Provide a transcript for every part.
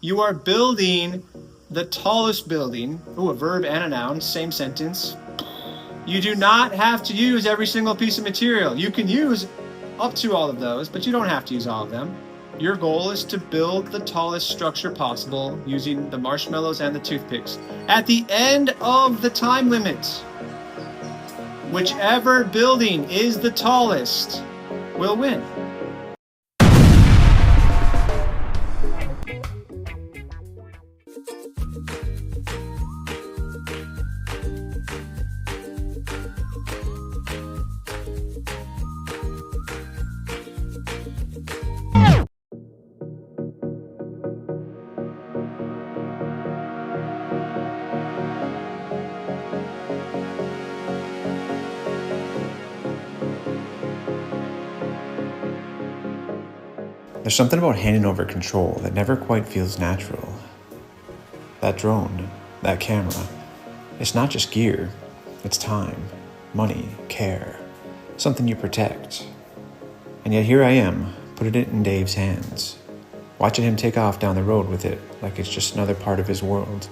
You are building the tallest building. Ooh, a verb and a noun, same sentence. You do not have to use every single piece of material. You can use up to all of those, but you don't have to use all of them. Your goal is to build the tallest structure possible using the marshmallows and the toothpicks. At the end of the time limit, whichever building is the tallest will win. There's something about handing over control that never quite feels natural. That drone, that camera, it's not just gear, it's time, money, care, something you protect. And yet here I am, putting it in Dave's hands, watching him take off down the road with it like it's just another part of his world.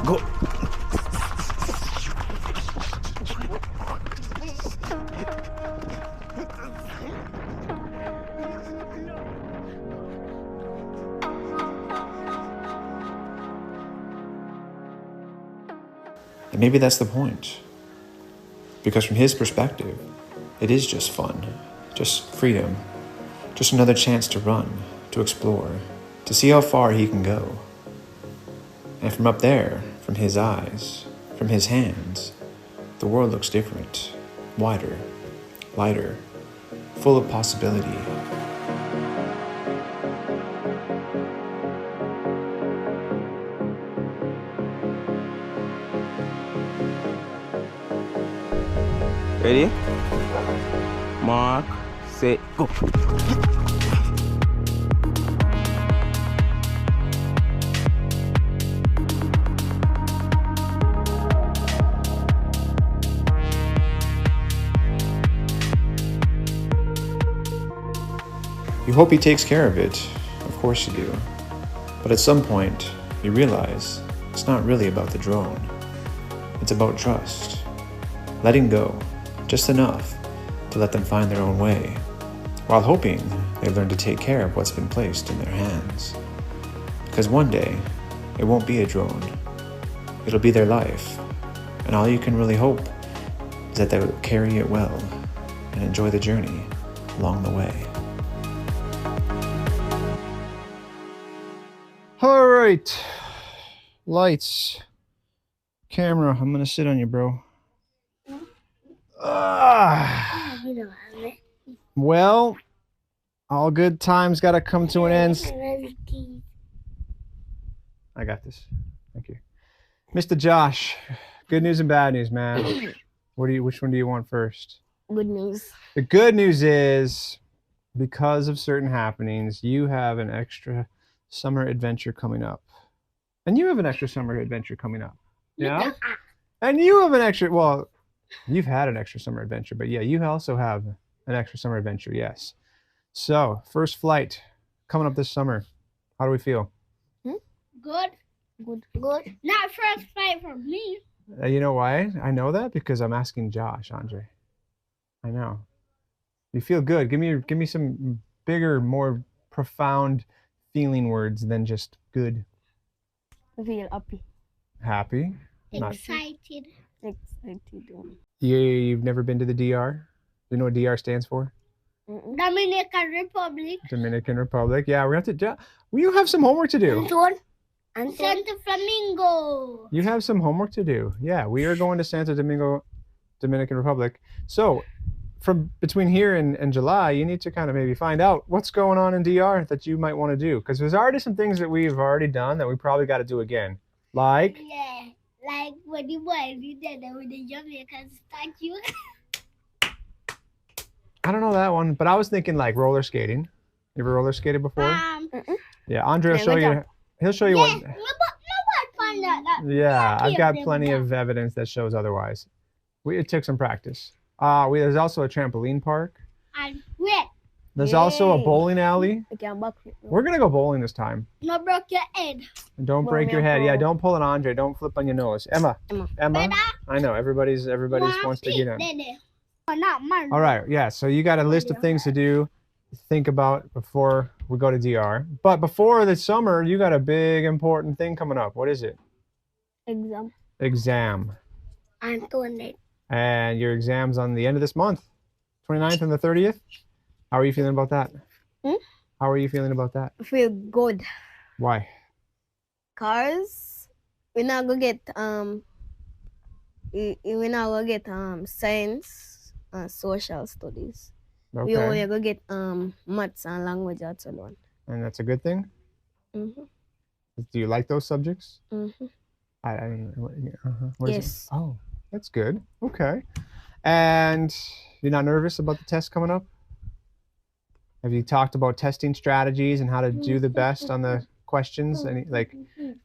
Go. And maybe that's the point. Because from his perspective, it is just fun, just freedom, just another chance to run, to explore, to see how far he can go. And from up there, from his eyes, from his hands, the world looks different, wider, lighter, full of possibility. Ready? Mark, set, go. You hope he takes care of it, of course you do. But at some point, you realize it's not really about the drone. It's about trust. Letting go, just enough to let them find their own way, while hoping they learn to take care of what's been placed in their hands. Because one day, it won't be a drone. It'll be their life. And all you can really hope is that they will carry it well and enjoy the journey along the way. All right. Lights. Camera. I'm going to sit on you, bro. Well, all good times got to come to an end. I got this. Thank you. Mr. Josh, good news and bad news, man. Which one do you want first? Good news. The good news is, because of certain happenings, you have an extra summer adventure coming up. And you have an extra summer adventure coming up. Yeah? And you have an extra, well, you've had an extra summer adventure, but yeah, you also have an extra summer adventure, yes. So, first flight coming up this summer. How do we feel? Good. Good. Good. Not first flight for me. You know why? I know that because I'm asking Josh, Andre. I know. You feel good. Give me some bigger, more profound feeling words than just good. I feel happy. Happy? Excited. Excited. You've never been to the DR? Do you know what DR stands for? Dominican Republic. Dominican Republic. Yeah, we're going to have to. You have some homework to do. Santo Flamingo. You have some homework to do. Yeah, we are going to Santo Domingo, Dominican Republic. So, from between here and July, you need to kind of maybe find out what's going on in DR that you might want to do, because there's already some things that we've already done that we probably got to do again. Like? Yeah, like when the boys did that with the Jamaican statue. I don't know that one, but I was thinking like roller skating. You ever roller skated before? Yeah, Andre will show you. He'll show you what. Nobody found that. Yeah, I've got plenty of evidence that shows otherwise. It took some practice. There's also a trampoline park. And wait, There's also a bowling alley. I can't back it. We're gonna go bowling this time. no broke your head. And don't Well, break your yeah, head. Yeah, bro. don't pull an Andre. Don't flip on your nose. Emma. Better. I know everybody's wants to get in. Oh, not mine. All right. Yeah. So you got a list of things to do, think about before we go to DR. But before the summer, you got a big important thing coming up. What is it? Exam. Exam. Antoinette. And your exam's on the end of this month, 29th and the 30th. How are you feeling about that? How are you feeling about that? I feel good. Why? Cause we're not gonna get science and social studies. We only Okay. gonna get maths and language arts alone. And that's a good thing. Mhm. Do you like those subjects? Mhm. What is it? Yes. Oh, that's good. Okay. And you're not nervous about the test coming up? Have you talked about testing strategies and how to do the best on the questions?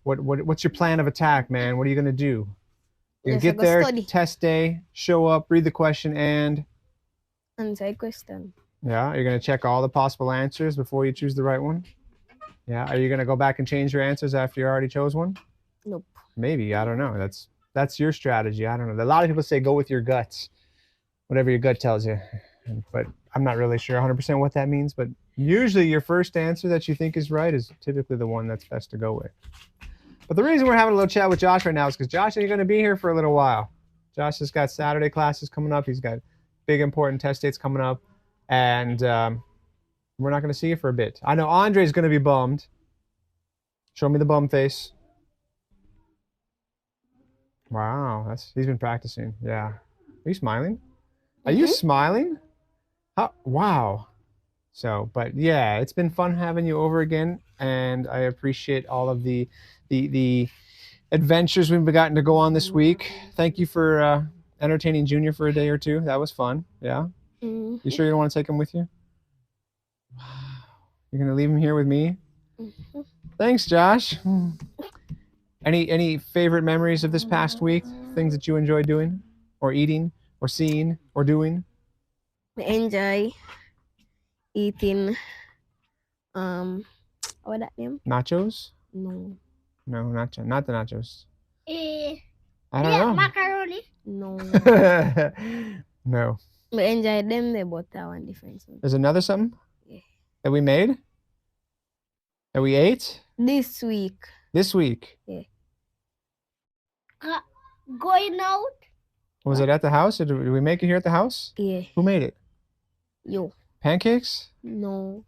What's your plan of attack, man? What are you gonna do? You're gonna Yes, I get go there, study. test day, show up, read the question, and Answer a question. yeah, you're gonna check all the possible answers before you choose the right one. Yeah, are you gonna go back and change your answers after you already chose one? Nope. Maybe, I don't know. That's your strategy. I don't know. A lot of people say go with your guts, whatever your gut tells you. But I'm not really sure 100% what that means. But usually your first answer that you think is right is typically the one that's best to go with. But the reason we're having a little chat with Josh right now is because Josh is going to be here for a little while. Josh has got Saturday classes coming up. He's got big important test dates coming up. And we're not going to see you for a bit. I know Andre's going to be bummed. Show me the bum face. Wow, he's been practicing. Yeah. Are you smiling? Are you smiling? Wow. So, but yeah, it's been fun having you over again, and I appreciate all of the adventures we've gotten to go on this week. Thank you for entertaining Junior for a day or two. That was fun. Yeah. Mhm. You sure you don't want to take him with you? Wow. You're gonna leave him here with me? Mhm. Thanks, Josh. Any favorite memories of this past week? Things that you enjoy doing, or eating, or seeing, or doing? I enjoy eating what that name? Nachos? No. No, not the nachos. I Yeah, don't know. macaroni. No. No. I enjoy them there, but that one different. So. There's another something Yeah. that we made? That we ate? This week. This week. Going out. Was it at the house, or did we make it here at the house? Yeah. Who made it? Yo. Pancakes? No.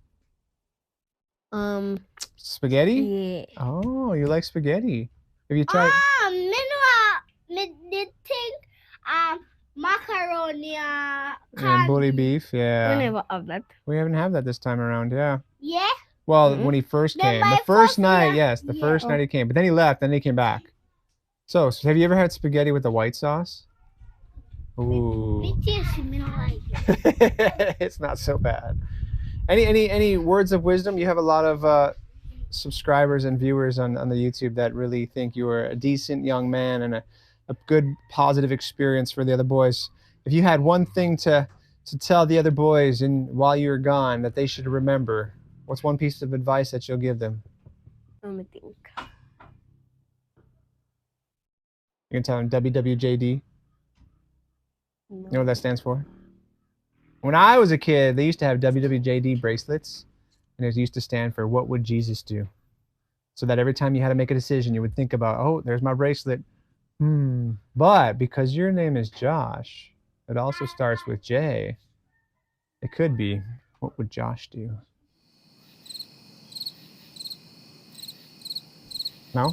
Spaghetti? Yeah. Oh, you like spaghetti. Have you tried? Me did think macaroni Yeah, can. bully beef, We yeah. never have that. We haven't had that this time around, yeah. Yeah. Well, when he first Then came. my The first first night, night- yes. The yeah. first night he came. But then he left, then he came back. So have you ever had spaghetti with the white sauce? Ooh. Me too, me don't like it. It's not so bad. Any words of wisdom? You have a lot of subscribers and viewers on the YouTube that really think you are a decent young man and a good positive experience for the other boys. If you had one thing to tell the other boys while you're gone that they should remember, what's one piece of advice that you'll give them? Let me think. You can tell them WWJD. No. You know what that stands for? When I was a kid, they used to have WWJD bracelets, and it used to stand for "What would Jesus do?" So that every time you had to make a decision, you would think about, "Oh, there's my bracelet." But because your name is Josh, it also starts with J. It could be What would Josh do? No?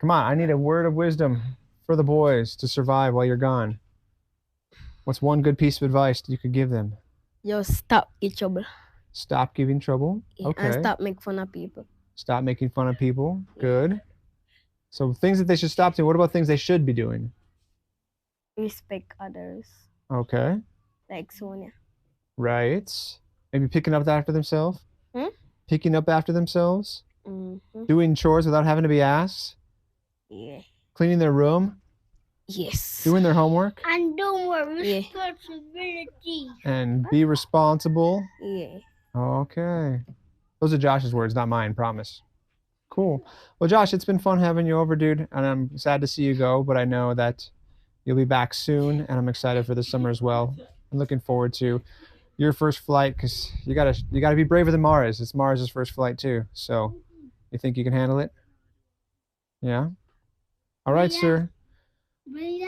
Come on, I need a word of wisdom for the boys to survive while you're gone. What's one good piece of advice you could give them? Just stop each other. Stop giving trouble. Yeah, Okay. and stop making fun of people. Stop making fun of people. Good. So things that they should stop doing. What about things they should be doing? Respect others. Okay. Like Sonia. Right. Maybe picking up after themselves. Picking up after themselves. Doing chores without having to be asked. Yeah. Cleaning their room. Yes. Doing their homework. And do more responsibility. And be responsible. Yeah. Okay. Those are Josh's words, not mine, promise. Cool. Well, Josh, it's been fun having you over, dude. And I'm sad to see you go, but I know that you'll be back soon, and I'm excited for the summer as well. I'm looking forward to your first flight, because you gotta be braver than Mars. It's Mars's first flight too. So, you think you can handle it? Yeah. All right, sir. I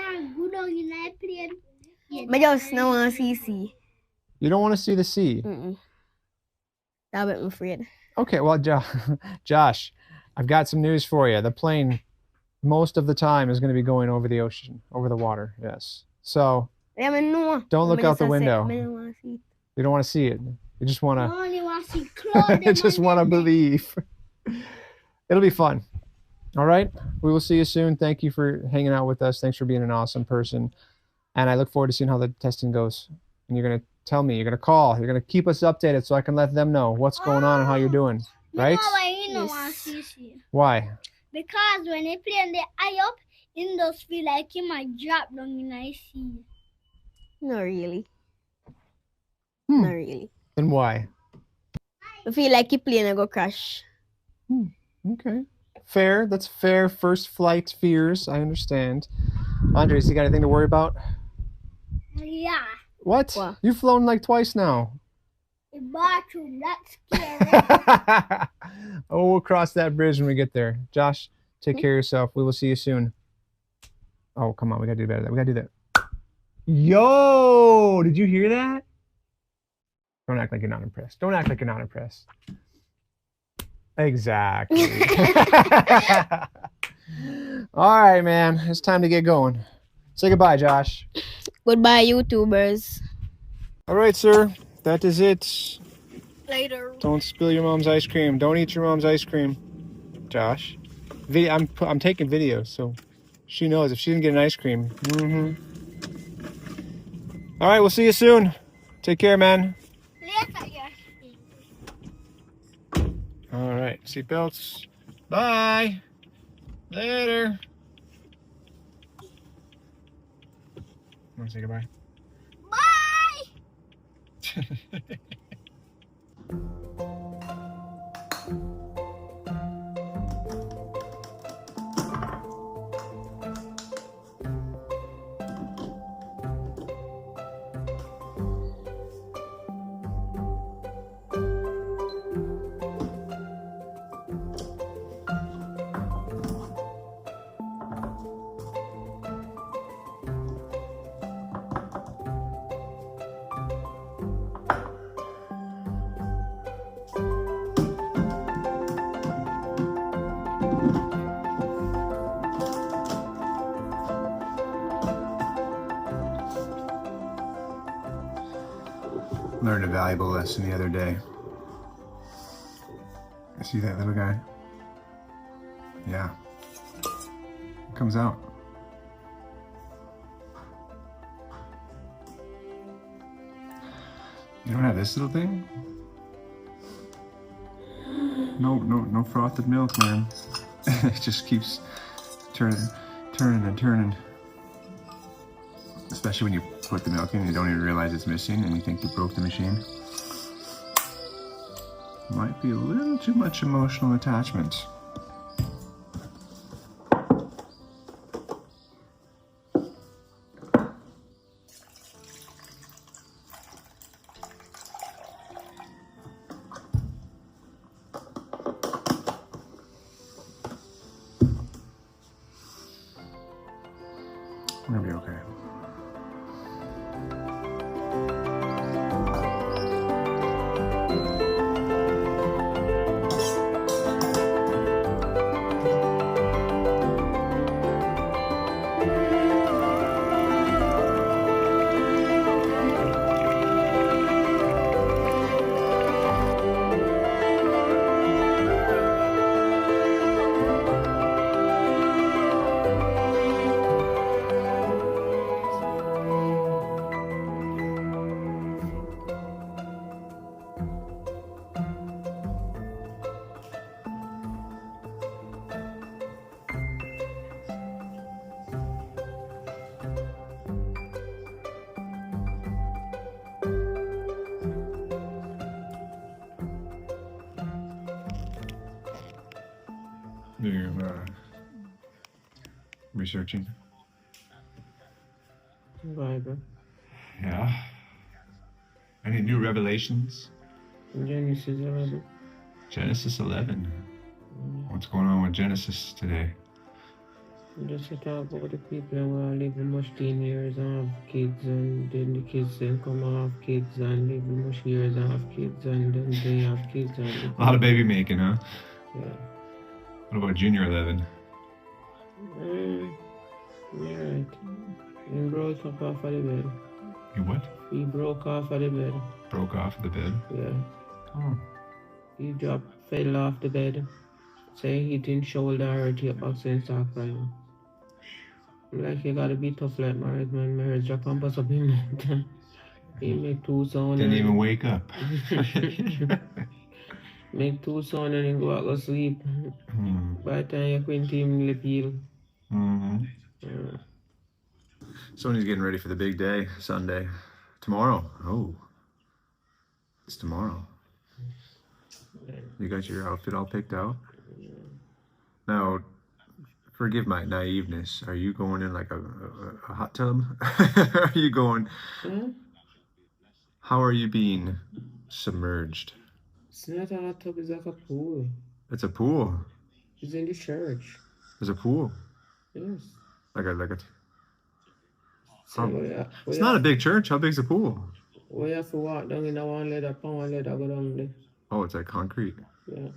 just don't want to see. You don't want to see the sea. That makes me afraid. Okay, well, Josh, I've got some news for you. The plane, most of the time, is going to be going over the ocean, over the water. Yes. So don't look out the window. You don't want to see it. You just want to. You just want to believe. It'll be fun. All right. We will see you soon. Thank you for hanging out with us. Thanks for being an awesome person. And I look forward to seeing how the testing goes. And you're going to tell me. You're going to call. You're going to keep us updated so I can let them know what's going on and how you're doing. Right? Why? Because when they play the eye up, it does feel like it might drop down in the sea. Not really. Not really. Then why? I feel like your plane go crash. Okay. Fair. That's fair. First flight fears. I understand. Andres, you got anything to worry about? Yeah. What? You've flown like twice now. The bathroom, that's scary. Oh, we'll cross that bridge when we get there. Josh, take care of yourself. We will see you soon. Oh, come on. We got to do better. We got to do that. Yo! Did you hear that? Don't act like you're not impressed. Don't act like you're not impressed. Exactly. All right, man. It's time to get going. Say goodbye, Josh. Goodbye, YouTubers. All right, sir. That is it. Later. Don't spill your mom's ice cream. Don't eat your mom's ice cream. Josh. I'm taking video, so she knows if she didn't get an ice cream. All right, we'll see you soon. Take care, man. All right, seatbelts. Bye. Later. Want to say goodbye? Learned a valuable lesson the other day. I see that little guy. Yeah. It comes out. You don't have this little thing? No frothed milk, man. It just keeps turning and turning. Especially when you put the milk in, you don't even realize it's missing and you think you broke the machine. Might be a little too much emotional attachment. We're gonna be okay. You're researching. Bible. Yeah. Any new revelations? Genesis 11. Genesis 11. What's going on with Genesis today? Just to talk about the people who live much teen years and have kids, and then the kids then come and have kids and live much years and have kids, and then they have kids. And A lot of baby making, huh? yeah. What about Junior 11? You're right. He broke up off of the bed. You what? He broke off of the bed. Broke off the bed? Yeah. Oh. He fell off the bed. Say he didn't shoulder hurt your back and start crying. Like you gotta be tough like marriage man. Marriage drop and bust up him. He make 2 sound. Didn't even wake up. Make 2 sound and then go out go sleep. By the time you quit him lip heal. Sony's getting ready for the big day, Sunday. Tomorrow. Oh. It's tomorrow. You got your outfit all picked out? Now, forgive my naiveness. Are you going in like a hot tub? Are you going... How are you being submerged? It's not a hot tub, it's like a pool. It's a pool. It's in the church. There's a pool. Yes. It's not a big church. How big's the pool? We have to walk down in a one leather, go down there. Oh, it's like concrete. Yeah.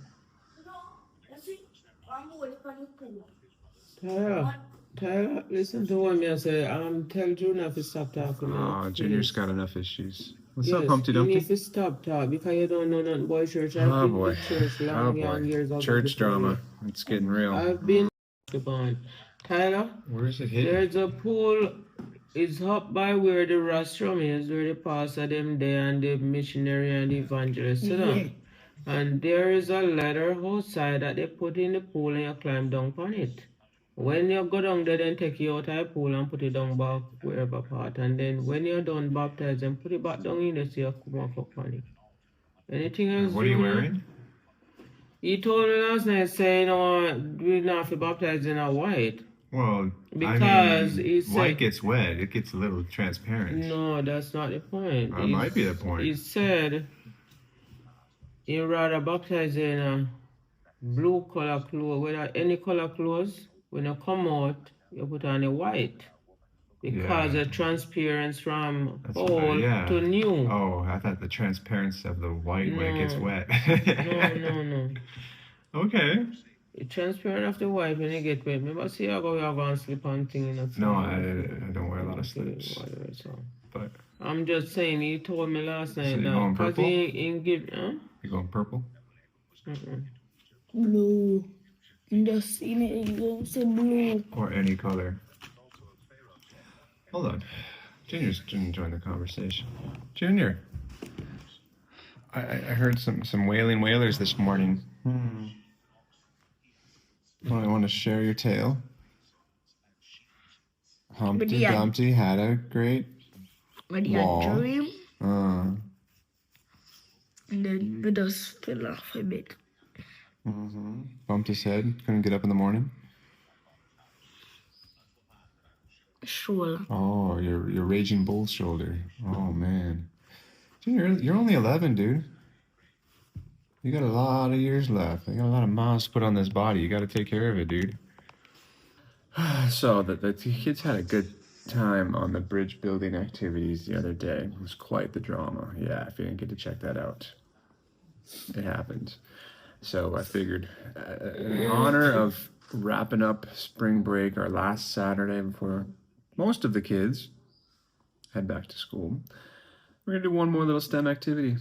Tyler, listen to what I say. Tell Junior to stop talking. Oh, Junior's got enough issues. What's up, Yes, Humpty Dumpty? You need to stop talking because you don't know nothing about church. Oh boy. Church long years ago. Church drama. It's getting real. I've been upon. Tyler, Where is it hidden? there's a pool. It's up by where the rostrum is, where the pastor them there and the missionary and the evangelist sit down. And there is a ladder outside that they put in the pool and you climb down on it. When you go down there, then take you out of the pool and put it down back wherever part. And then when you're done baptizing, put it back down in there so you come up on it. Anything else? What are you wearing? He told me last night saying, we not have to baptize in a white. Well, Because he said, white gets wet. It gets a little transparent. No, that's not the point. That might be the point. He said he'd rather baptize in a blue color clothes, whether any color clothes, when you come out, you put on a white. Because the transparency from old to new. Oh, I thought the transparency of the white when it gets wet. No. Okay. It's transparent of the white when you get wet. Remember, see how you have on slip on thing. No, I don't wear a lot of slips. But I'm just saying, he told me last night. So you going purple? You going purple? Blue. Just seen it, you don't say blue. Or any color. Hold on. Junior's join the conversation. Junior. I heard some wailing wailers this morning. Well, I want to share your tale. Humpty Dumpty had a great wall. Dream. And then we just fell off a bit. Bumped his head. Couldn't get up in the morning. Shoulder. Oh, your raging bull shoulder. Oh man, Junior, you're only 11, dude. You got a lot of years left. You got a lot of miles to put on this body. You got to take care of it, dude. So the kids had a good time on the bridge building activities the other day. It was quite the drama. Yeah, if you didn't get to check that out, it happened. So I figured, in honor of wrapping up spring break, our last Saturday before most of the kids head back to school, we're gonna do one more little STEM activity.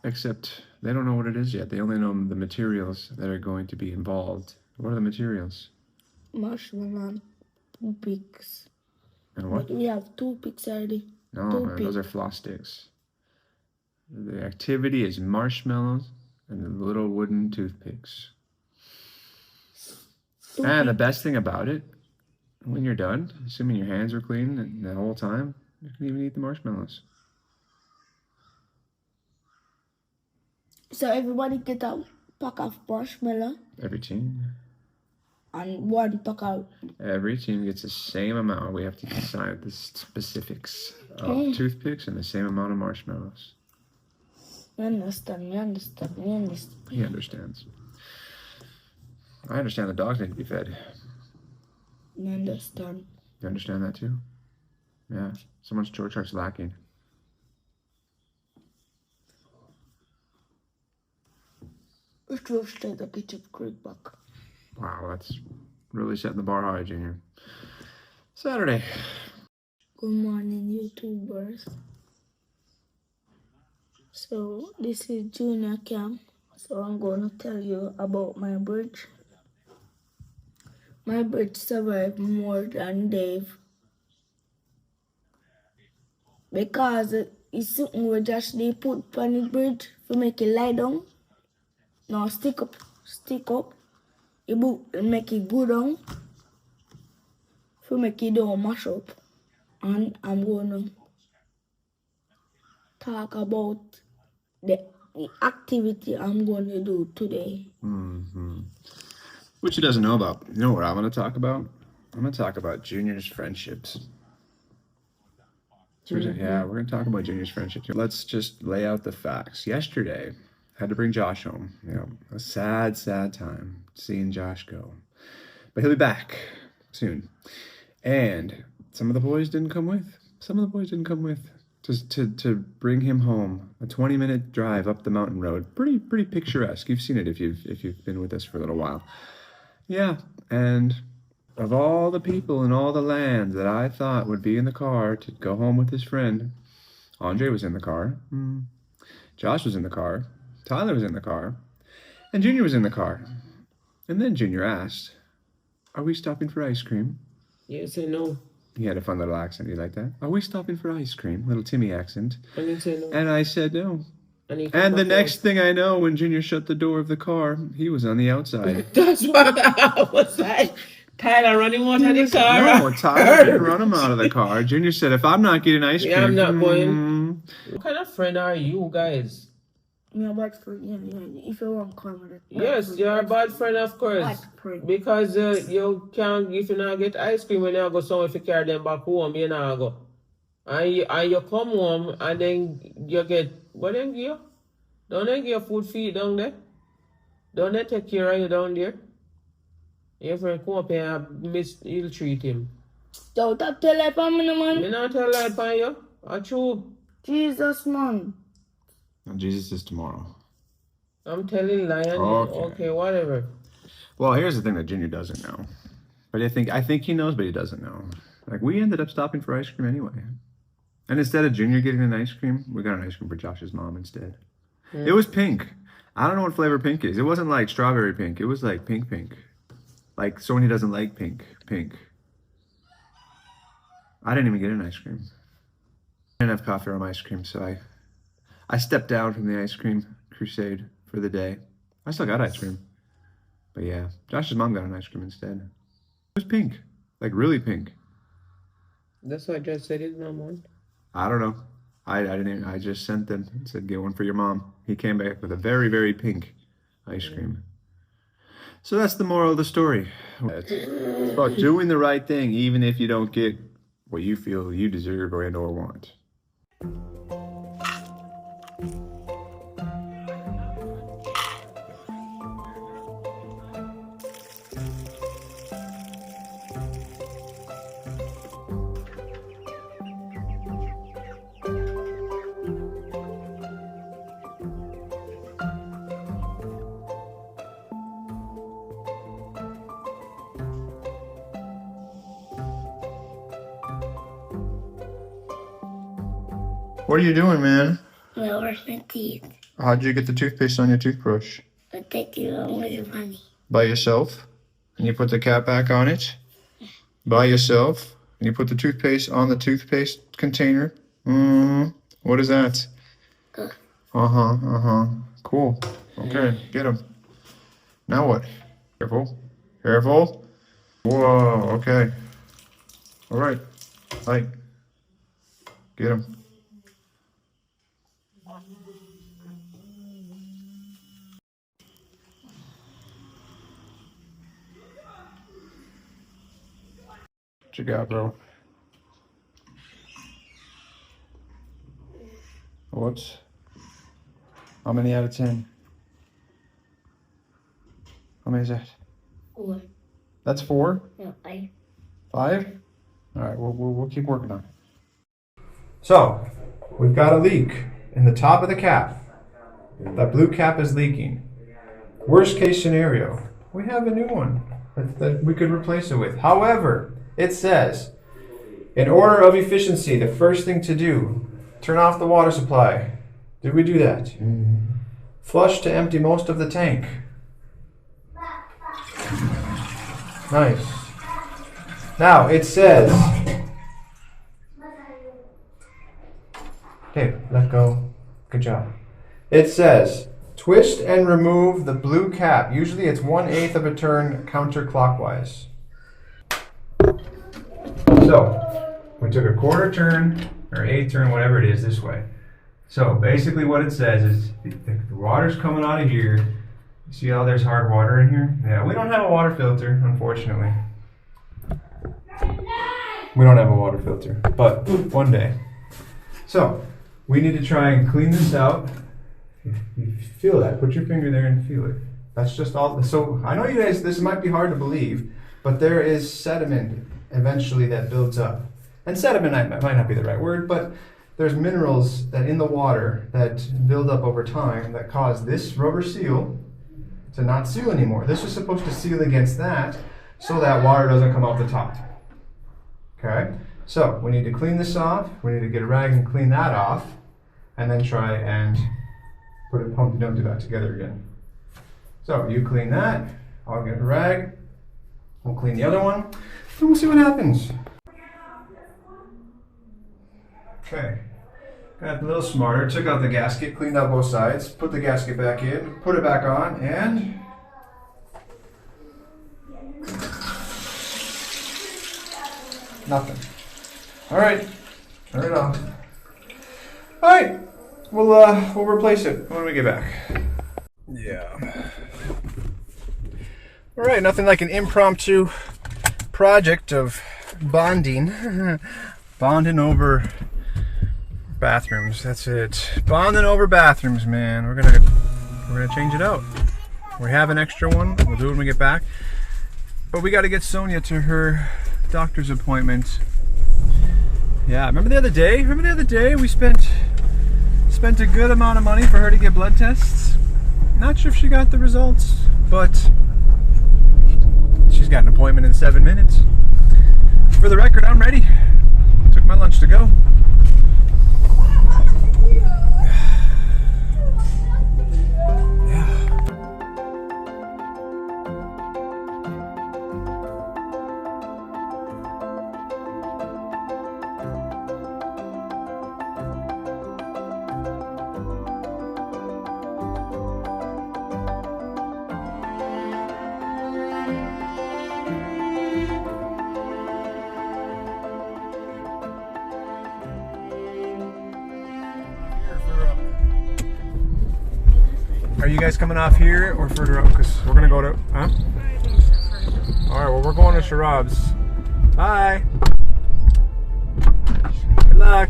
Except they don't know what it is yet. They only know the materials that are going to be involved. What are the materials? Marshmallow and toothpicks. And what? We have toothpicks already. No, man, those are floss sticks. The activity is marshmallows and the little wooden toothpicks. And the best thing about it, when you're done, assuming your hands are clean the whole time, you can even eat the marshmallows. So everybody get a pack of marshmallow. Every team. and one pack out. Every team gets the same amount. We have to decide the specifics of toothpicks and the same amount of marshmallows. You understand, you understand, you understand. He understands. I understand the dogs need to be fed. You understand. You understand that too? Yeah. Someone's chore chart's lacking. It was straight the ketchup creek back. Wow, that's really setting the bar high, Junior. Saturday. Good morning, YouTubers. So, this is Junior Camp. So, I'm going to tell you about my bridge. My bridge survived more than Dave. Because it's something where Josh they put on the bridge to make it lie down. Now stick up. It make it go down. To make it don't mash up. And I'm gonna talk about the activity I'm gonna do today. What she doesn't know about. You know what I'm going to talk about? I'm going to talk about Junior's friendships. Yeah, we're going to talk about Junior's friendships. Let's just lay out the facts. Yesterday, I had to bring Josh home. You know, a sad, sad time seeing Josh go. But he'll be back soon. And some of the boys didn't come with. To bring him home. A 20-minute drive up the mountain road. Pretty picturesque. You've seen it if you've been with us for a little while. Yeah, and of all the people in all the lands that I thought would be in the car to go home with his friend, Andre was in the car, Josh was in the car, Tyler was in the car, and Junior was in the car. And then Junior asked, "Are we stopping for ice cream?" Yes and no. He had a fun little accent. You like that? "Are we stopping for ice cream?" Little Timmy accent. And you say no. And I said no. And the next thing I know, when Junior shut the door of the car, he was on the outside. That's what I was like. Tyler running out of the car. No, Tyler didn't run him out of the car. Junior said, "If I'm not getting ice cream..." Yeah, I'm not going. What kind of friend are you guys? You're a bad friend, yeah. If you want to call me that. Yes, you're a bad friend, of course. Bad friend. Because you can't, if you not get ice cream when you go somewhere, if you carry them back home, you not go. And you come home and then you get, what then give you? Don't they give you food feed down there? Don't they take care of you down there? Your friend come up here and you'll treat him. Don't tell that on me, man. Me not tell that on you. That's true. Jesus, man. And Jesus is tomorrow. I'm telling Lion. Okay, whatever. Well, here's the thing that Junior doesn't know. But I think he knows, but he doesn't know. Like, we ended up stopping for ice cream anyway. And instead of Junior getting an ice cream, we got an ice cream for Josh's mom instead. It was pink. I don't know what flavor pink is. It wasn't like strawberry pink. It was like pink. Like someone who doesn't like pink. I didn't even get an ice cream. I didn't have coffee or ice cream, so I stepped down from the ice cream crusade for the day. I still got ice cream. But yeah, Josh's mom got an ice cream instead. It was pink. Like really pink. That's what I just said his mom wanted. I don't know. I didn't. I just sent them and said, "Get one for your mom." He came back with a very, very pink ice cream. So that's the moral of the story. It's about doing the right thing, even if you don't get what you feel you deserve or want. What are you doing, man? I brush my teeth. How'd you get the toothpaste on your toothbrush? I take it home with money. By yourself? And you put the cap back on it? By yourself? And you put the toothpaste on the toothpaste container? What is that? Cool. Okay, get him. Now what? Careful. Whoa, okay. All right. Hi. Get him. What you got, bro? Whoops. How many out of 10? How many is that? 4. That's 4? No, 5. 5? All right, we'll keep working on it. So, we've got a leak in the top of the cap. That blue cap is leaking. Worst case scenario, we have a new one that we could replace it with. However, it says, in order of efficiency, the first thing to do, turn off the water supply. Did we do that? Flush to empty most of the tank. Nice. Now, it says, okay, let go. Good job. It says, twist and remove the blue cap. Usually it's 1/8 of a turn counterclockwise. So, we took a quarter turn, or 1/8 turn, whatever it is, this way. So, basically what it says is, the water's coming out of here. You see how there's hard water in here? Yeah, we don't have a water filter, unfortunately. We don't have a water filter, but one day. So, we need to try and clean this out. You feel that, put your finger there and feel it. That's just all. So, I know you guys, this might be hard to believe, but there is sediment eventually that builds up. And sediment might not be the right word, but there's minerals that in the water that build up over time that cause this rubber seal to not seal anymore. This is supposed to seal against that so that water doesn't come out the top. Okay, so we need to clean this off. We need to get a rag and clean that off, and then try and put it Humpty Dumpty back together again. So you clean that, I'll get a rag, we'll clean the other one, and we'll see what happens. Okay, got a little smarter, took out the gasket, cleaned out both sides, put the gasket back in, put it back on, and nothing. All right, turn it off. All right, we'll replace it when we get back. Yeah. All right, nothing like an impromptu project of bonding. Bonding over bathrooms. That's it. Bonding over bathrooms, man. We're gonna change it out. We have an extra one. We'll do it when we get back. But we got to get Sonia to her doctor's appointment. Yeah, remember the other day? We spent a good amount of money for her to get blood tests. Not sure if she got the results, but she's got an appointment in 7 minutes. For the record, I'm ready. Took my lunch to go. Are you guys coming off here or further up? Because we're gonna go to, huh? Alright, well, we're going to Sharab's. Bye. Good luck.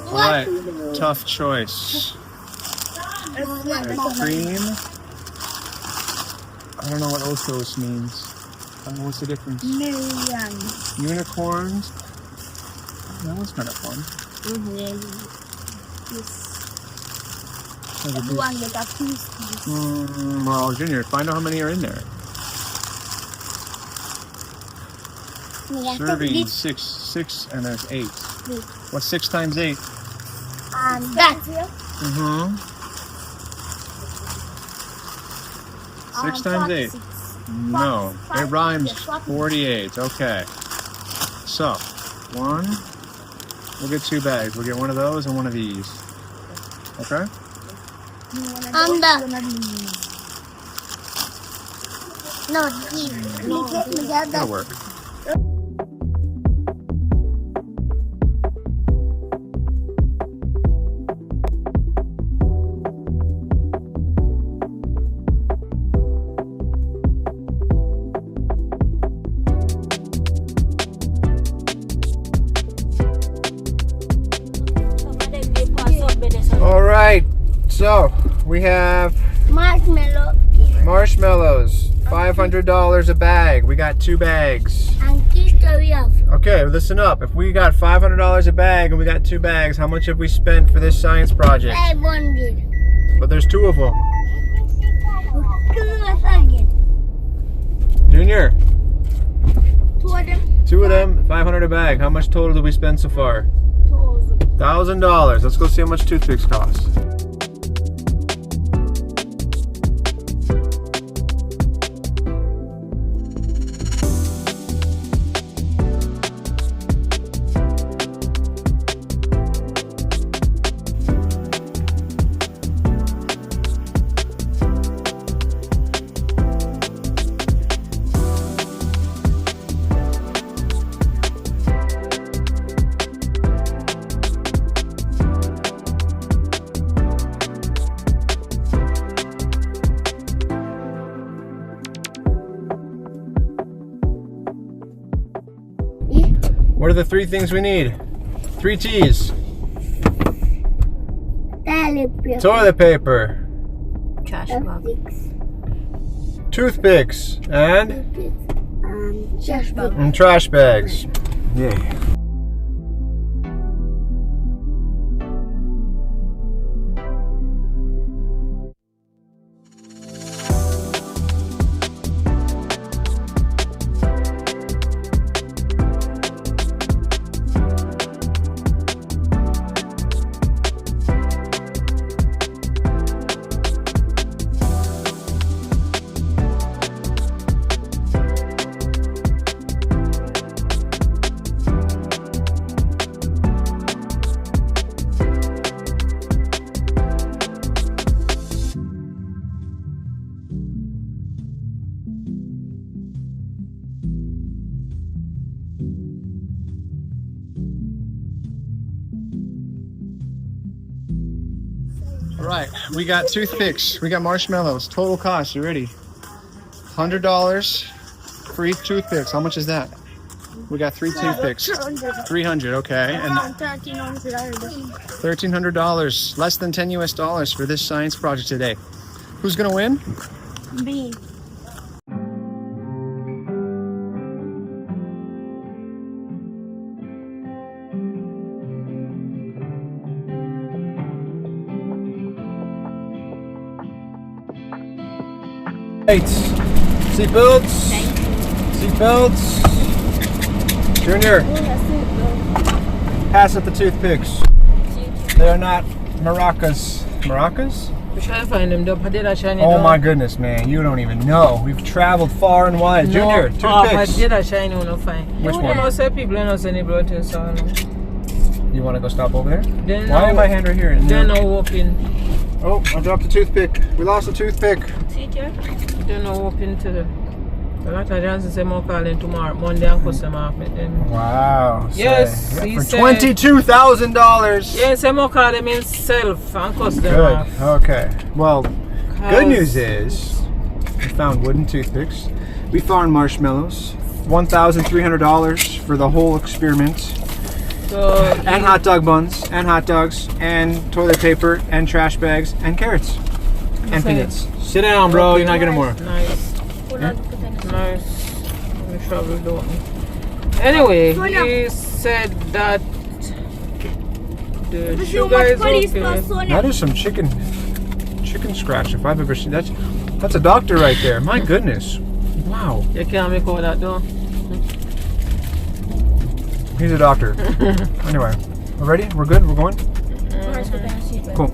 Alright, tough choice. Cream. I don't know what Osos means. I don't know what's the difference. Unicorns. That was kind of fun. Well, Junior, find out how many are in there. Serving six, and there's 8. What's 6 times 8? That. 6 times 8. No, it rhymes 48. Okay. So, 1. We'll get 2 bags. We'll get one of those and one of these. Okay? No, these. No, That'll work. All right, so we have Marshmallow marshmallows, $500 a bag. We got 2 bags. and history of Okay, listen up. If we got $500 a bag and we got 2 bags, how much have we spent for this science project? 500. But there's 2 of them. Close again. Junior, 2 of them. 2 of them, 500 a bag. How much total did we spend so far? $1,000. Let's go see how much toothpicks cost. What are the 3 things we need? 3 T's. Toilet paper. Trash bag. Toothpicks. And? Trash bag. And trash bags. Yeah. All right, we got toothpicks, we got marshmallows. Total cost, you ready? $100 for each toothpicks. How much is that? We got 3 toothpicks. 300, okay. And $1,300, less than 10 US dollars for this science project today. Who's gonna win? B. Right. Seatbelts. Seatbelts. Junior, pass up the toothpicks. They are not maracas. Maracas? We try to find them, though. Oh my goodness, man. You don't even know. We've traveled far and wide. Junior, Oh, toothpicks. did I shine on no fine? Which You one? know, say people don't send any blood to so You want to go stop over there? Then Why am I hand right here? Then no walking. Oh, I dropped a toothpick. We lost a toothpick. Then no walking to the. A lot of Johnson say more calling tomorrow, Monday and customer off it. Wow. Yes, So, he for said- $22,000. Yes, I'm more calling himself and customer Good. off. Okay. Well, good Cause- news is we found wooden toothpicks. We found marshmallows. $1,300 for the whole experiment. So, And hot dog buns, and hot dogs, and toilet paper, and trash bags, and carrots, and Okay. peanuts. Sit down, bro. You're not getting more. Nice. Nice. We travel don't. Anyway, he said that the sugar is okay. That is some chicken scratch if I've ever seen. That's a doctor right there. My goodness. Wow. You can't make all that though. He's a doctor. Anyway, we're ready? We're good? We're going? Cool.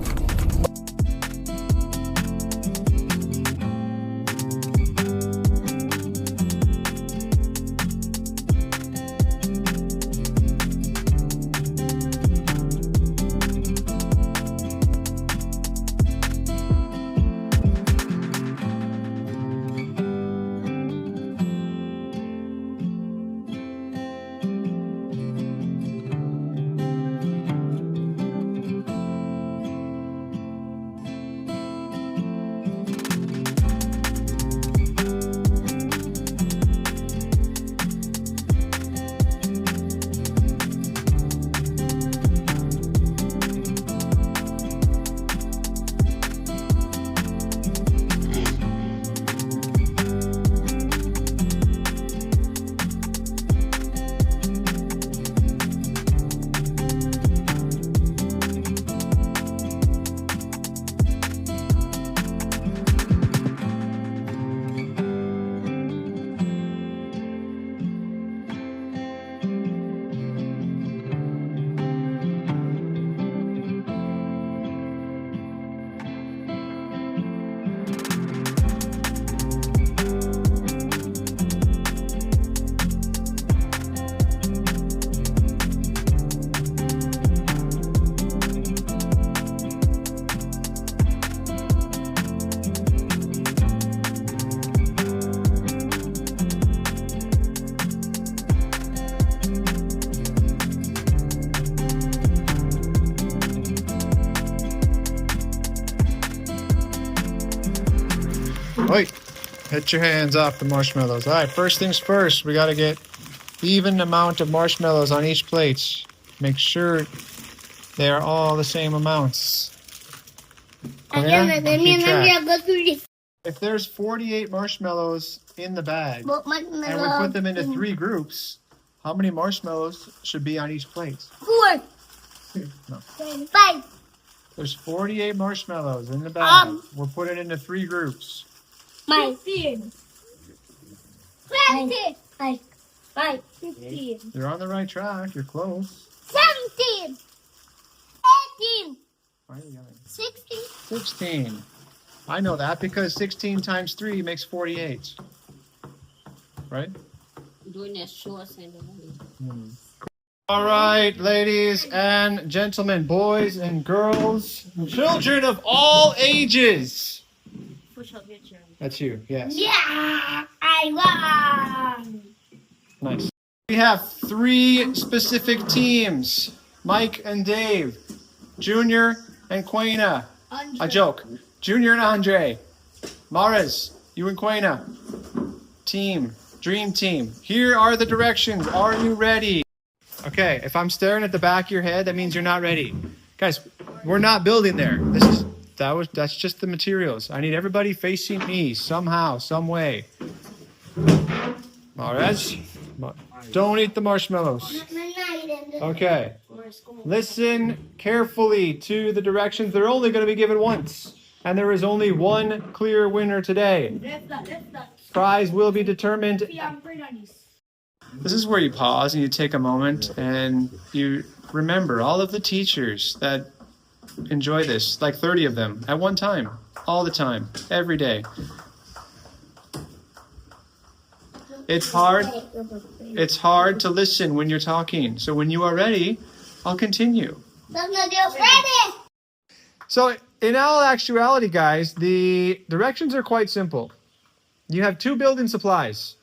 Wait. Get your hands off the marshmallows. All right, first things first. We got to get even amount of marshmallows on each plate. Make sure they are all the same amounts. Keep track. If there's 48 marshmallows in the bag, and we put them into 3 groups, how many marshmallows should be on each plate? 4. No. 5. There's 48 marshmallows in the bag. We'll put it into 3 groups. 15. 20. 15. You're on the right track. You're close. 17. 18. Why are you yelling? 16. 16. I know that because 16 times 3 makes 48. Right? All right, ladies and gentlemen, boys and girls, children of all ages. Push up your chair. That's you, yes. Yeah, I won. Nice. We have 3 specific teams. Mike and Dave, Junior and Quena. A joke. Junior and Andre. Mares, you and Quena. Team, dream team. Here are the directions. Are you ready? Okay, if I'm staring at the back of your head, that means you're not ready. Guys, we're not building there. That's just the materials. I need everybody facing me somehow, some way. Mares, don't eat the marshmallows. Okay. Listen carefully to the directions. They're only going to be given once. And there is only one clear winner today. Prize will be determined. This is where you pause and you take a moment and you remember all of the teachers that enjoy this, like 30 of them at one time, all the time, every day. It's hard to listen when you're talking. So when you are ready, I'll continue. So in all actuality, guys, the directions are quite simple. You have 2 building supplies.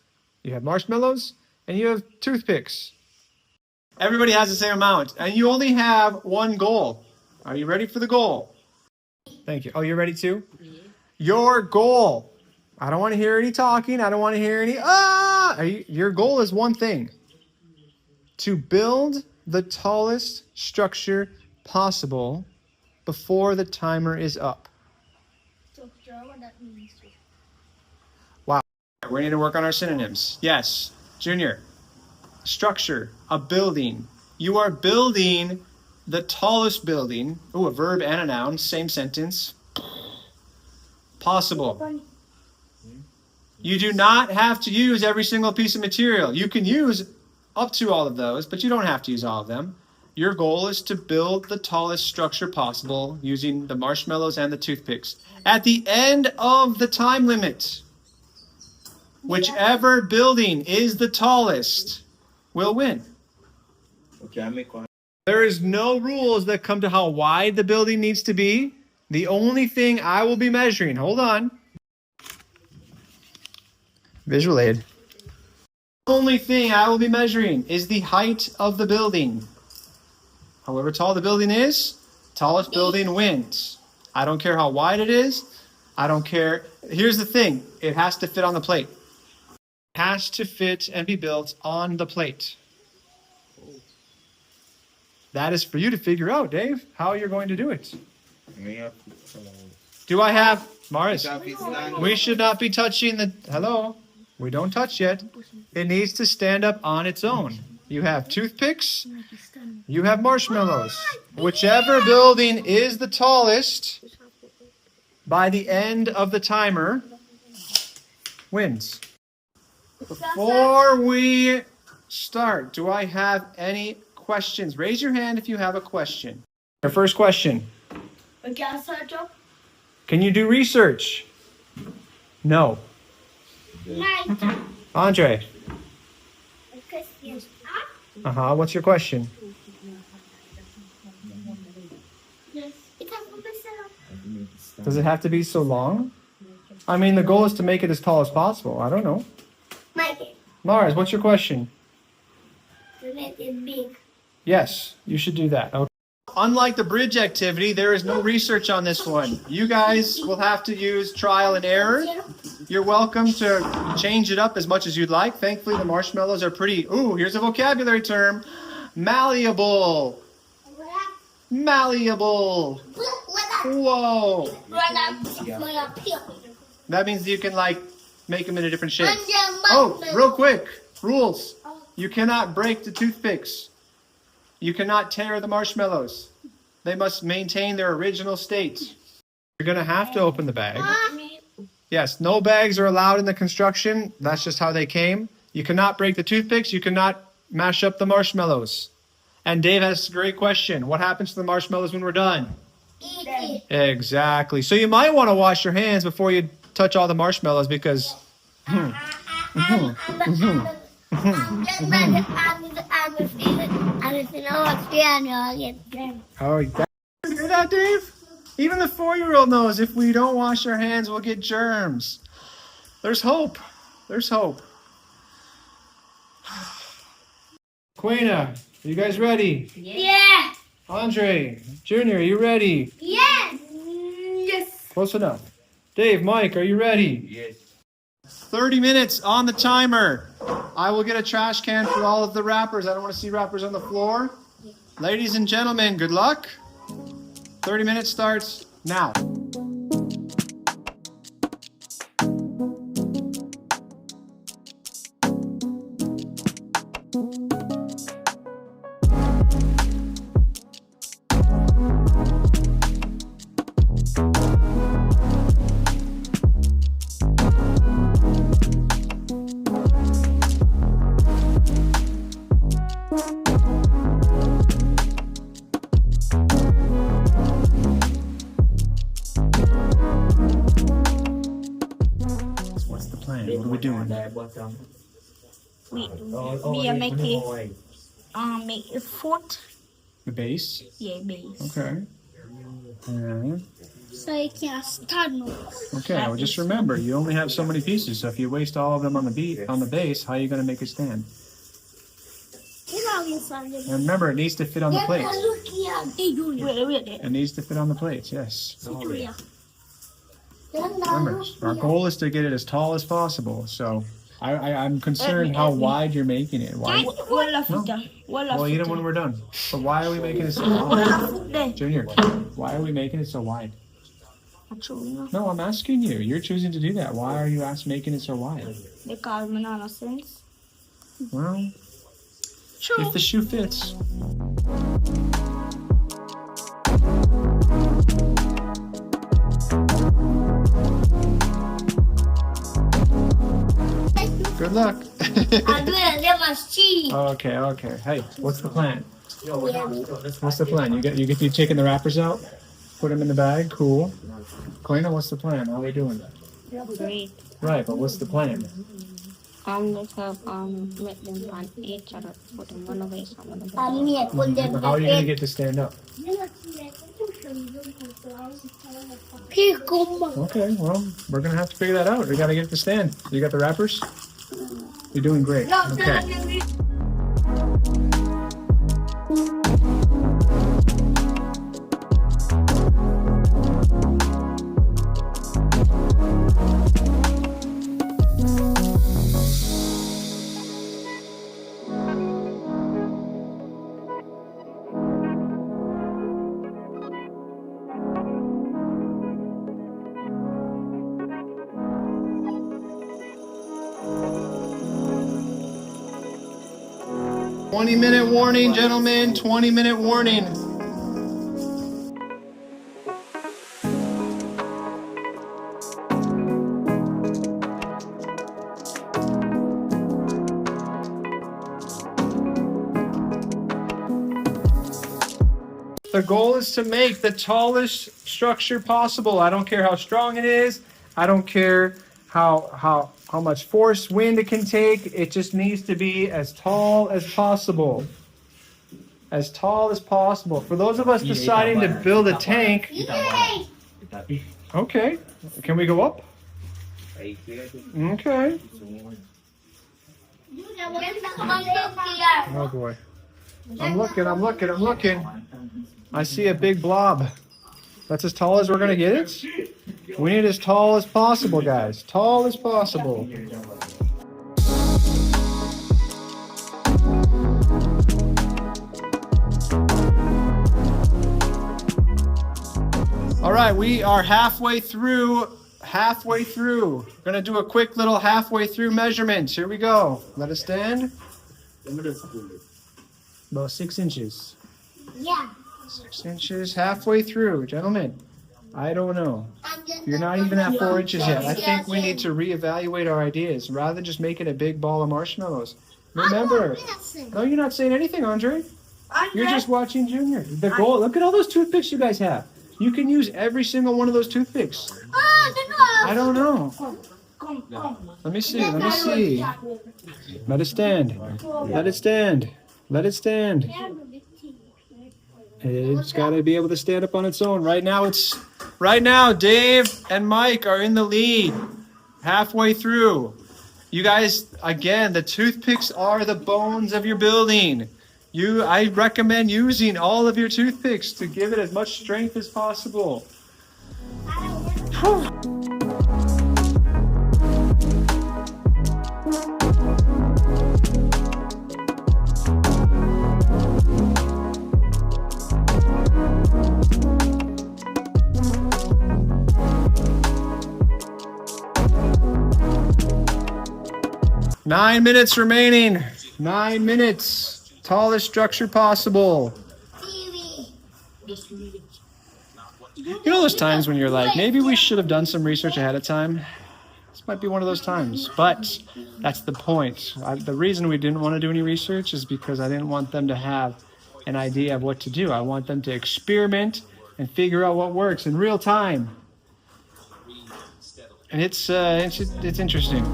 You have marshmallows and you have toothpicks. Everybody has the same amount and you only have one goal. Are you ready for the goal? Thank you. Oh, you're ready too? Your goal. I don't want to hear any talking. I don't want to hear any your goal is one thing. To build the tallest structure possible before the timer is up. Wow. We need to work on our synonyms. Yes. Junior. Structure. A building. You are building the tallest building. Ooh, a verb and a noun. Same sentence. Possible. You do not have to use every single piece of material. You can use up to all of those, but you don't have to use all of them. Your goal is to build the tallest structure possible using the marshmallows and the toothpicks. At the end of the time limit, whichever building is the tallest will win. There is no rules that come to how wide the building needs to be. The only thing I will be measuring, hold on. Visual aid. The only thing I will be measuring is the height of the building. However tall the building is, tallest building wins. I don't care how wide it is. I don't care. Here's the thing. It has to fit on the plate. It has to fit and be built on the plate. That is for you to figure out, Dave, how you're going to do it. Do I have, Maris? We should not be touching the, hello? We don't touch yet. It needs to stand up on its own. You have toothpicks. You have marshmallows. Whichever building is the tallest by the end of the timer wins. Before we start, do I have any questions? Raise your hand if you have a question. Your first question. Can you do research? No. Andre. What's your question? Does it have to be so long? I mean, the goal is to make it as tall as possible. I don't know. Mars, what's your question? To make it big. Yes, you should do that. Okay. Unlike the bridge activity, there is no research on this one. You guys will have to use trial and error You're welcome to change it up as much as you'd like. Thankfully, the marshmallows are pretty, ooh, here's a vocabulary term, malleable. Malleable. Whoa. That means you can like make them into different shapes. Oh, real quick, rules. You cannot break the toothpicks. You cannot tear the marshmallows. They must maintain their original state. You're gonna have to open the bag. Yes, no bags are allowed in the construction. That's just how they came. You cannot break the toothpicks. You cannot mash up the marshmallows. And Dave has a great question. What happens to the marshmallows when we're done? Eat it. Exactly. So you might want to wash your hands before you touch all the marshmallows because... Oh, you hear that, Dave? Even the 4-year-old knows if we don't wash our hands, we'll get germs. There's hope. There's hope. Quena, are you guys ready? Yeah. Andre, Junior, are you ready? Yes. Yes. Close enough. Dave, Mike, are you ready? Yes. 30 minutes on the timer. I will get a trash can for all of the wrappers. I don't want to see wrappers on the floor. Ladies and gentlemen, good luck. 30 minutes starts now. What are we doing? We are making make a foot. The base? Yeah, base. Okay. And, So you can't start no. okay, well just remember, you only have so many pieces, so if you waste all of them on the base, how are you going to make it stand? And remember, it needs to fit on the plates. It needs to fit on the plates, yes. Remember, our goal is to get it as tall as possible, so I'm concerned how wide you're making it. Why? Well, eat them when we're done. But why are we making it so wide? Junior, why are we making it so wide? No, I'm asking you. You're choosing to do that. Why are you making it so wide? Because me no sense. Well, if the shoe fits. Good luck. Okay. Hey, what's the plan? What's the plan? You taking the wrappers out? Put them in the bag? Cool. Quena, what's the plan? How are we doing? Great. Right, but what's the plan? Let's have make them on each other, put them one away, some of them. How are you going to get to stand up? Okay, well, we're going to have to figure that out. We got to get it to stand. You got the wrappers? You're doing great. Okay. Minute warning, gentlemen. 20-minute warning. The goal is to make the tallest structure possible. I don't care how strong it is. I don't care how much force, wind it can take. It just needs to be as tall as possible. As tall as possible. For those of us deciding to build a tank. Okay. Can we go up? Okay. Oh boy. I'm looking. I see a big blob. That's as tall as we're gonna get it? We need as tall as possible, guys. Tall as possible. All right, we are halfway through. We're gonna do a quick little halfway through measurement. Here we go. Let us stand. About 6 inches. Yeah. 6 inches, halfway through, gentlemen. I don't know. You're not even at 4 inches yet. I think we need to reevaluate our ideas rather than just making a big ball of marshmallows. Remember, no, you're not saying anything, Andre. You're just watching Junior. The goal. Look at all those toothpicks you guys have. You can use every single one of those toothpicks. I don't know. Let me see. Let it stand. Let it stand. Let it stand. It's got to be able to stand up on its own. Right now, Dave and Mike are in the lead. Halfway through. You guys, again, the toothpicks are the bones of your building. I recommend using all of your toothpicks to give it as much strength as possible. 9 minutes remaining. 9 minutes. Tallest structure possible. You know those times when you're like, maybe we should have done some research ahead of time? This might be one of those times, but that's the point. The reason we didn't want to do any research is because I didn't want them to have an idea of what to do. I want them to experiment and figure out what works in real time. And it's interesting.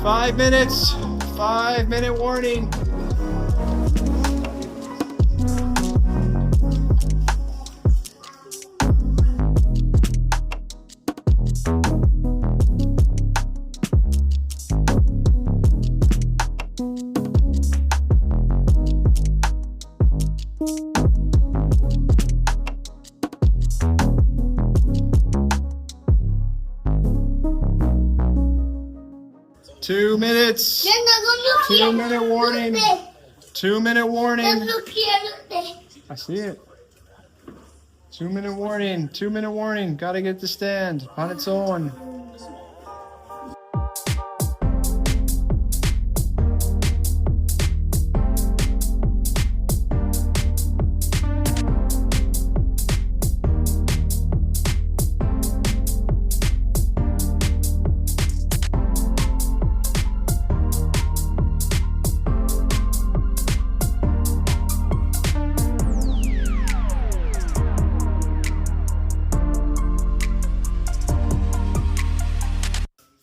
Five minutes. 5-minute warning. Two minutes. 2-minute warning. 2-minute warning. I see it. 2-minute warning. 2-minute warning. Gotta get the stand on its own.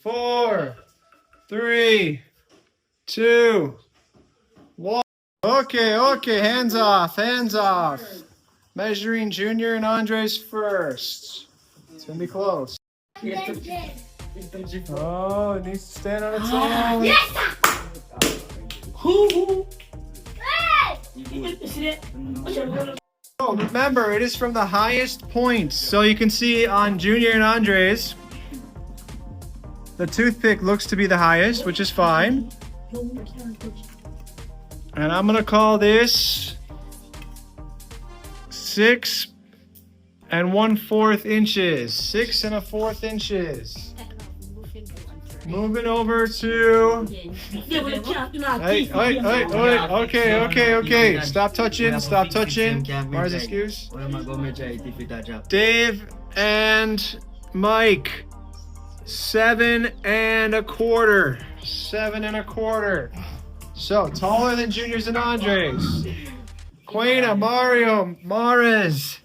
Four, three, two, one. Okay, hands off. Measuring Junior and Andres first. It's gonna be close. Oh, it needs to stand on its own. Oh, remember, it is from the highest point. So you can see on Junior and Andres, the toothpick looks to be the highest, which is fine. And I'm gonna call this 6 1/4 inches. 6 1/4 inches. Moving over to. Hey. Okay. Stop touching. Mars excuse. Dave and Mike. 7 1/4. 7 1/4. So taller than Juniors and Andres. Quena, Mario, Mares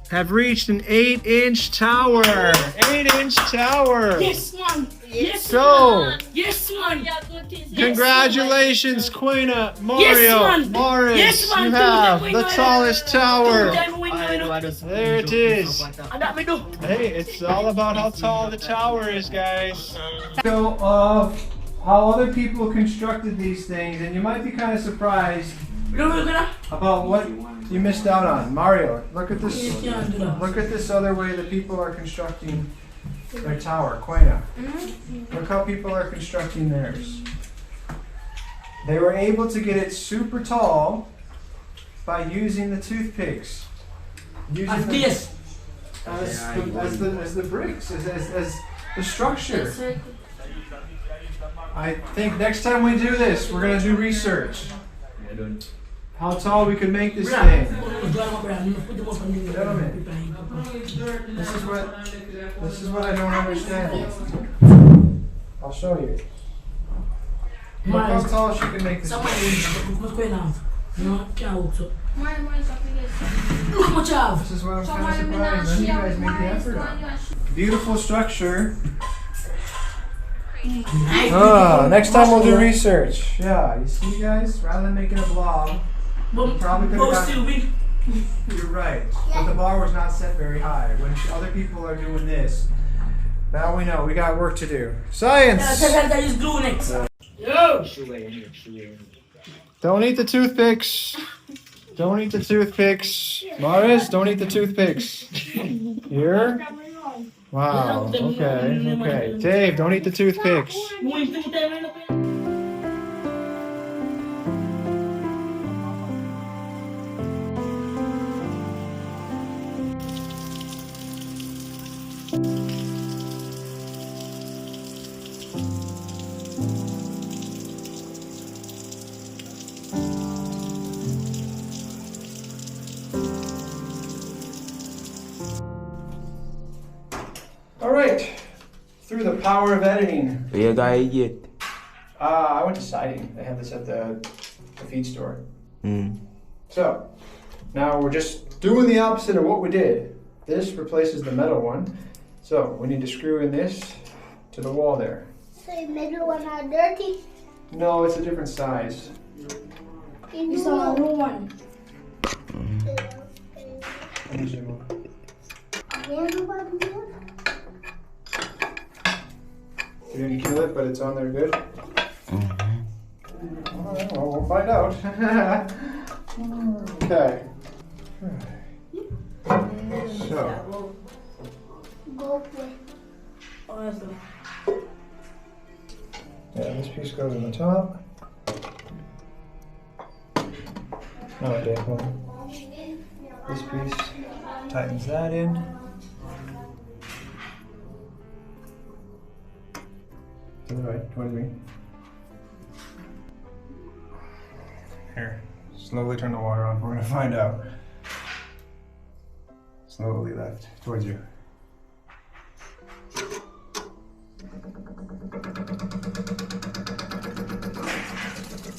have reached an 8-inch tower. 8-inch tower. Yes, man. So, Yes, man. congratulations, Quena, Mario, Yes, man. Mares. Yes, man. You have the tallest tower There it is. Hey, it's all about how tall the tower is, guys. So, of how other people constructed these things, and you might be kind of surprised about what you missed out on. Mario, look at this. Look at this other way that people are constructing their tower. Quena, look how people are constructing theirs. They were able to get it super tall by using the toothpicks. Using the, as the bricks, as the structure. I think next time we do this, we're gonna do research. How tall we could make this thing. Gentlemen, this is what I don't understand. I'll show you. Look how tall she can make this thing. This is what I'm kind of surprised. None of you guys made the effort on. Beautiful structure. Next time we'll do research. Yeah, you see, guys, rather than making a vlog, we probably could have gotten. You're right, but the bar was not set very high. When other people are doing this, now we know we got work to do. Science. Don't eat the toothpicks. Don't eat the toothpicks. Maris, don't eat the toothpicks. Here. Wow, okay. Dave, don't eat the toothpicks. All right, through the power of editing. Where you guys get? I went to siding. They have this at the feed store. So, now we're just doing the opposite of what we did. This replaces the metal one. So, we need to screw in this to the wall there. So the middle one are dirty? No, it's a different size. It's a new one. You didn't kill it, but it's on there good? All right, well, we'll find out. Okay. So. Yeah, this piece goes on the top. Oh, Dave, well, this piece tightens that in. To the right, towards me. Here, slowly turn the water on. We're gonna find out. Slowly left, towards you.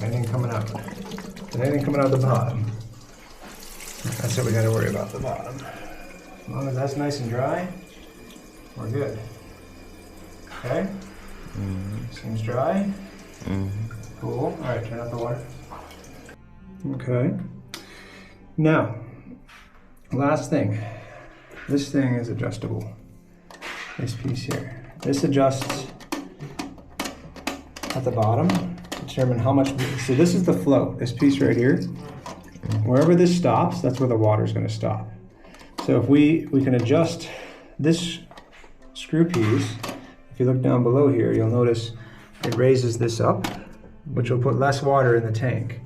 Anything coming out? Anything coming out the bottom? That's what we gotta worry about, the bottom. As long as that's nice and dry, we're good. Okay? Seems dry. Cool. All right, turn off the water. Okay. Now, last thing. This thing is adjustable. This piece here. This adjusts at the bottom to determine how much. So this is the flow. This piece right here. Wherever this stops, that's where the water is going to stop. So if we can adjust this screw piece. If you look down below here, you'll notice it raises this up, which will put less water in the tank.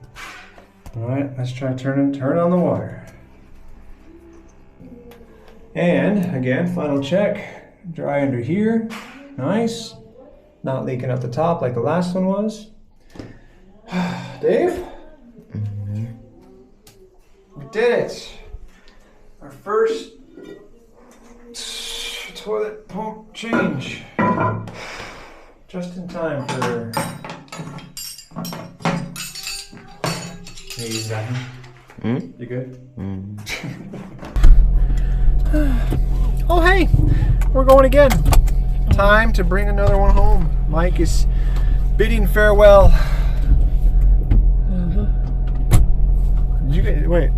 All right, let's try turn on the water. And again, final check, dry under here, nice. Not leaking at the top like the last one was. Dave? We did it. Our first toilet pump change. Just in time for. Hey, you got him? You good? Oh, hey, we're going again. Time to bring another one home. Mike is bidding farewell. Did you get? Wait.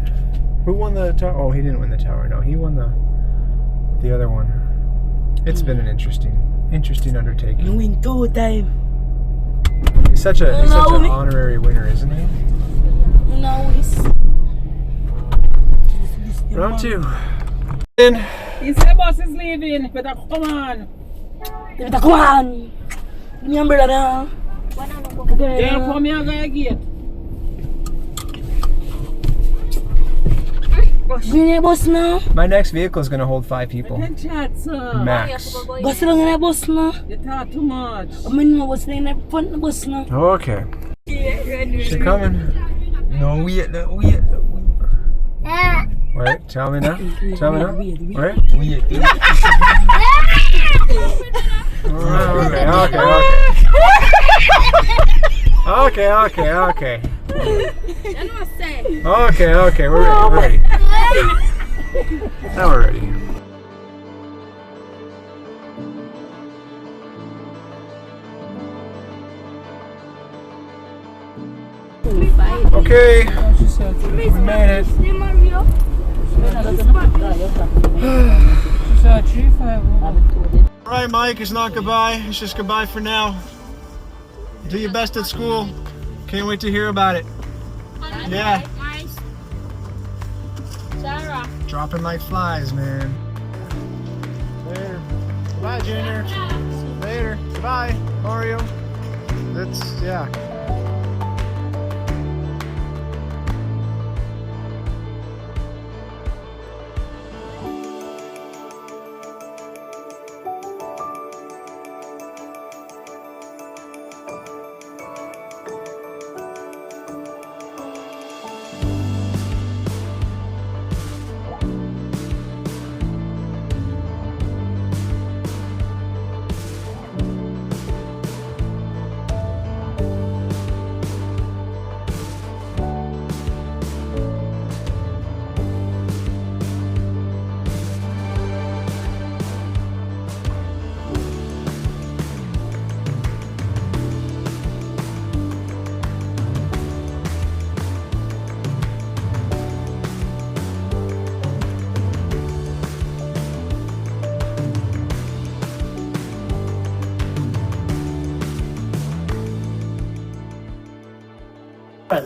Who won the tower? Oh, he didn't win the tower. No, he won the other one. It's been an interesting undertaking. You win 2 times. He's such an honorary winner, isn't he? No, this. Round 2. He said boss is leaving. Better come on. Better come on. Give me umbrella now. Then come here again. Bring the bus now. My next vehicle is going to hold 5 people. Can chat, sir. Max. Bus along in the bus now. You talk too much. I'm in the bus in the front of the bus now. Okay. She's coming. No, wait. Wait, tell me now. Wait. Okay. Okay, we're ready. Now we're ready. Okay, we made it. Alright, Mike, it's not goodbye. It's just goodbye for now. Do your best at school. Can't wait to hear about it. Yeah. Sarah. Dropping like flies, man. Later. Bye, Junior. Later. Bye, Oreo. Yeah.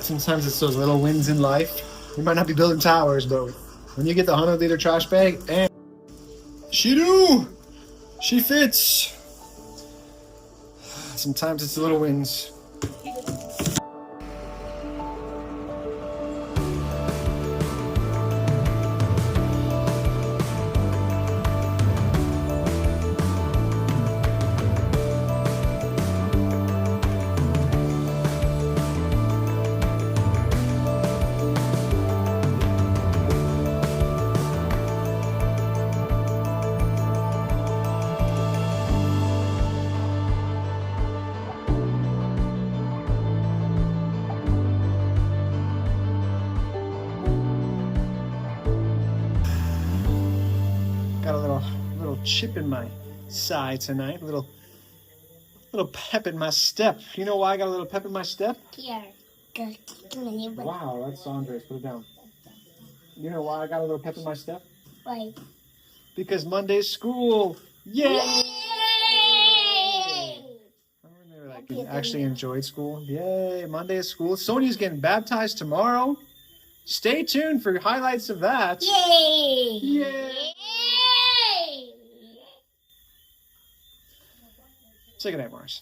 Sometimes it's those little wins in life. We might not be building towers, but when you get the 100-liter trash bag, and she fits. Sometimes it's the little wins. Got a little chip in my side tonight. A little pep in my step. You know why I got a little pep in my step? Here. Wow, that's Andres. Put it down. You know why I got a little pep in my step? Why? Because Monday's school. Yay! Remember when they actually enjoyed school? Yay! Monday is school. Sonia's getting baptized tomorrow. Stay tuned for highlights of that. Yay! Yay! Say goodnight, Mars.